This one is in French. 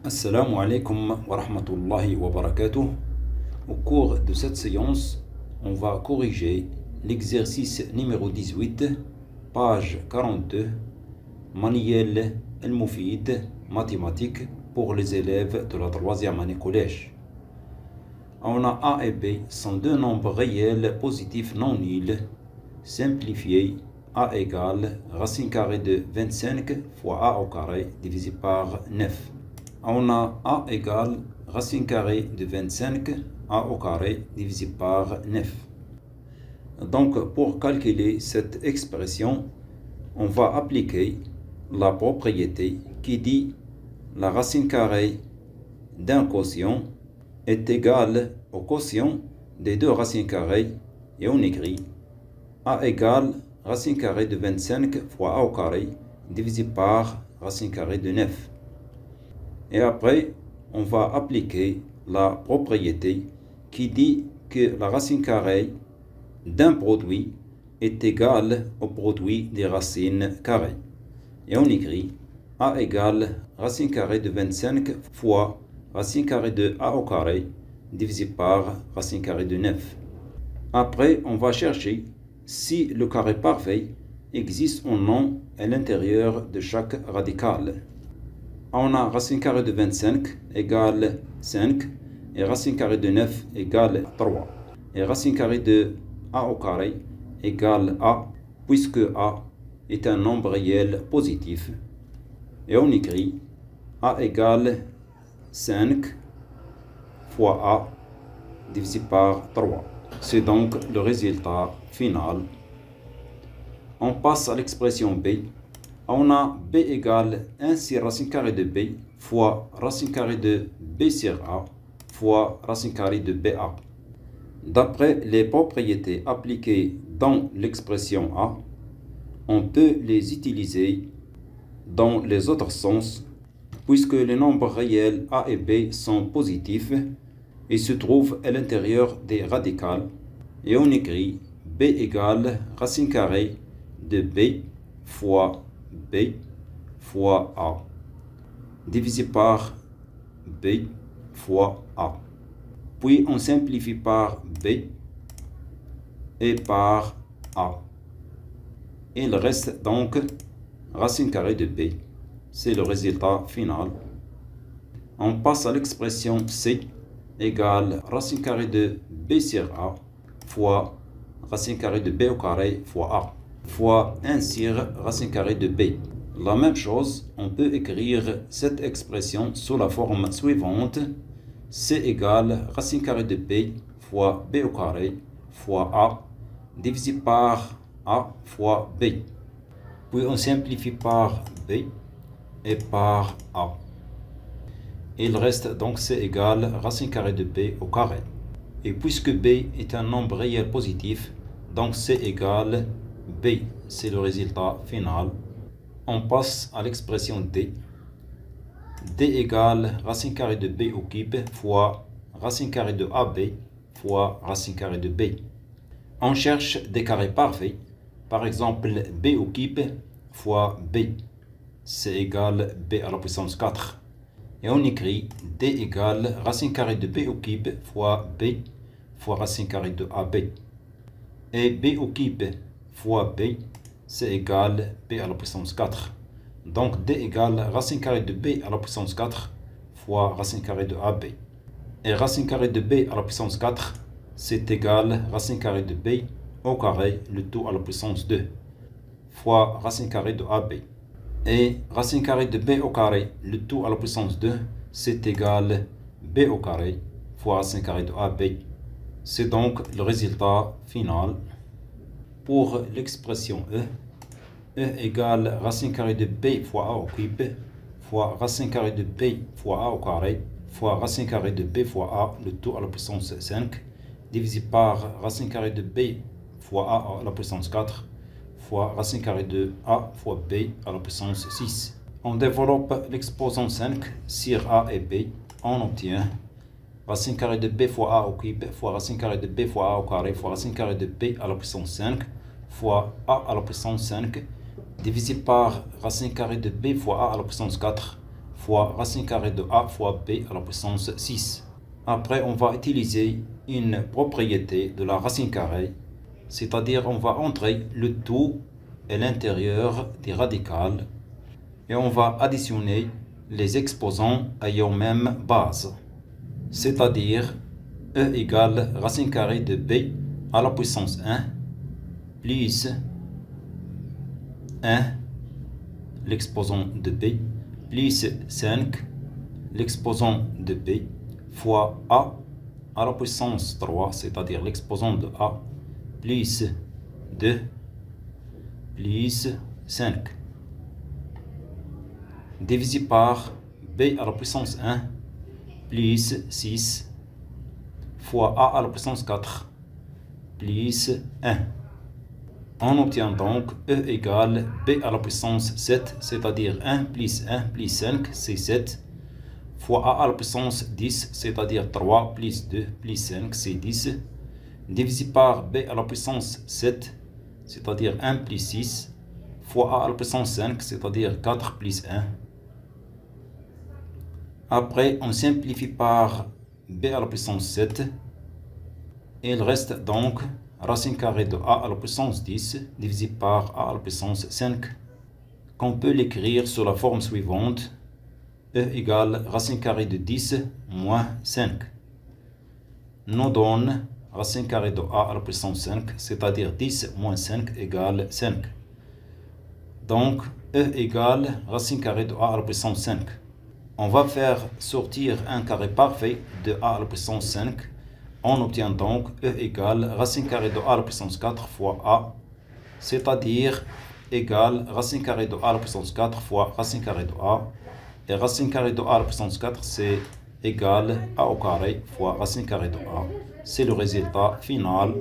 Assalamu alaikum wa rahmatullahi wa barakatuh. Au cours de cette séance, on va corriger l'exercice numéro 18, page 42, Manuel El-Moufid, mathématiques pour les élèves de la troisième année collège. On a A et B sont deux nombres réels positifs non nuls. Simplifié, A égale racine carrée de 25 fois A au carré divisé par 9. On a A égale racine carrée de 25 A au carré divisé par 9. Donc, pour calculer cette expression, on va appliquer la propriété qui dit la racine carrée d'un quotient est égale au quotient des deux racines carrées et on écrit A égale racine carrée de 25 fois A au carré divisé par racine carrée de 9. Et après, on va appliquer la propriété qui dit que la racine carrée d'un produit est égale au produit des racines carrées. Et on écrit A égale racine carrée de 25 fois racine carrée de A au carré divisé par racine carrée de 9. Après, on va chercher si le carré parfait existe ou non à l'intérieur de chaque radicale. On a racine carrée de 25 égale 5 et racine carrée de 9 égale 3. Et racine carrée de A au carré égale A, puisque A est un nombre réel positif. Et on écrit A égale 5 fois A divisé par 3. C'est donc le résultat final. On passe à l'expression B. On a B égale 1 sur racine carrée de B fois racine carrée de B sur A fois racine carrée de BA. D'après les propriétés appliquées dans l'expression A, on peut les utiliser dans les autres sens, puisque les nombres réels A et B sont positifs et se trouvent à l'intérieur des radicales. Et on écrit B égale racine carrée de B fois B fois A divisé par B fois A. Puis on simplifie par B et par A. Il reste donc racine carrée de B. C'est le résultat final. On passe à l'expression C égale racine carrée de B sur A fois racine carrée de B au carré fois A fois 1 sur racine carrée de B. La même chose, on peut écrire cette expression sous la forme suivante. C égale racine carrée de B fois B au carré fois A divisé par A fois B. Puis on simplifie par B et par A. Il reste donc C égale racine carrée de B au carré. Et puisque B est un nombre réel positif, donc C égale B. C'est le résultat final. On passe à l'expression D. D égale racine carrée de B au cube fois racine carrée de AB fois racine carrée de B. On cherche des carrés parfaits. Par exemple, B au cube fois B. C'est égal B à la puissance 4. Et on écrit D égale racine carrée de B au cube fois B fois racine carrée de AB. Et B au cube fois B, c'est égal B à la puissance 4. Donc D égale racine carrée de B à la puissance 4 fois racine carrée de AB. Et racine carrée de B à la puissance 4, c'est égal racine carrée de B au carré, le tout à la puissance 2, fois racine carrée de AB. Et racine carrée de B au carré, le tout à la puissance 2, c'est égal B au carré, fois racine carrée de AB. C'est donc le résultat final. Pour l'expression E, E égale racine carrée de B fois A au cube fois racine carrée de B fois A au carré fois racine carrée de B fois A, le tout à la puissance 5, divisé par racine carrée de B fois A à la puissance 4 fois racine carrée de A fois B à la puissance 6. On développe l'exposant 5 sur A et B. On obtient racine carrée de B fois A au cube fois racine carrée de B fois A au carré fois racine carrée de B à la puissance 5 fois A à la puissance 5 divisé par racine carrée de B fois A à la puissance 4 fois racine carrée de a fois b à la puissance 6. Après, on va utiliser une propriété de la racine carrée, c'est-à-dire on va entrer le tout et l'intérieur des radicales et on va additionner les exposants ayant même base, c'est-à-dire E égale racine carrée de b à la puissance 1 plus 1, l'exposant de b, plus 5, l'exposant de b, fois a à la puissance 3, c'est-à-dire l'exposant de a, plus 2, plus 5, divisé par b à la puissance 1, plus 6, fois a à la puissance 4, plus 1. On obtient donc E égale B à la puissance 7, c'est-à-dire 1 plus 1 plus 5, c'est 7, fois A à la puissance 10, c'est-à-dire 3 plus 2 plus 5, c'est 10, divisé par B à la puissance 7, c'est-à-dire 1 plus 6, fois A à la puissance 5, c'est-à-dire 4 plus 1. Après, on simplifie par B à la puissance 7. Il reste donc racine carrée de a à la puissance 10 divisé par a à la puissance 5, qu'on peut l'écrire sous la forme suivante, E égale racine carrée de 10 moins 5, nous donne racine carrée de a à la puissance 5, c'est-à-dire 10 moins 5 égale 5. Donc, E égale racine carrée de a à la puissance 5. On va faire sortir un carré parfait de a à la puissance 5. On obtient donc E égale racine carrée de a à la puissance 4 fois a, c'est-à-dire égale racine carrée de a à la puissance 4 fois racine carrée de a. Et racine carrée de a à la puissance 4, c'est égal a au carré fois racine carrée de a. C'est le résultat final.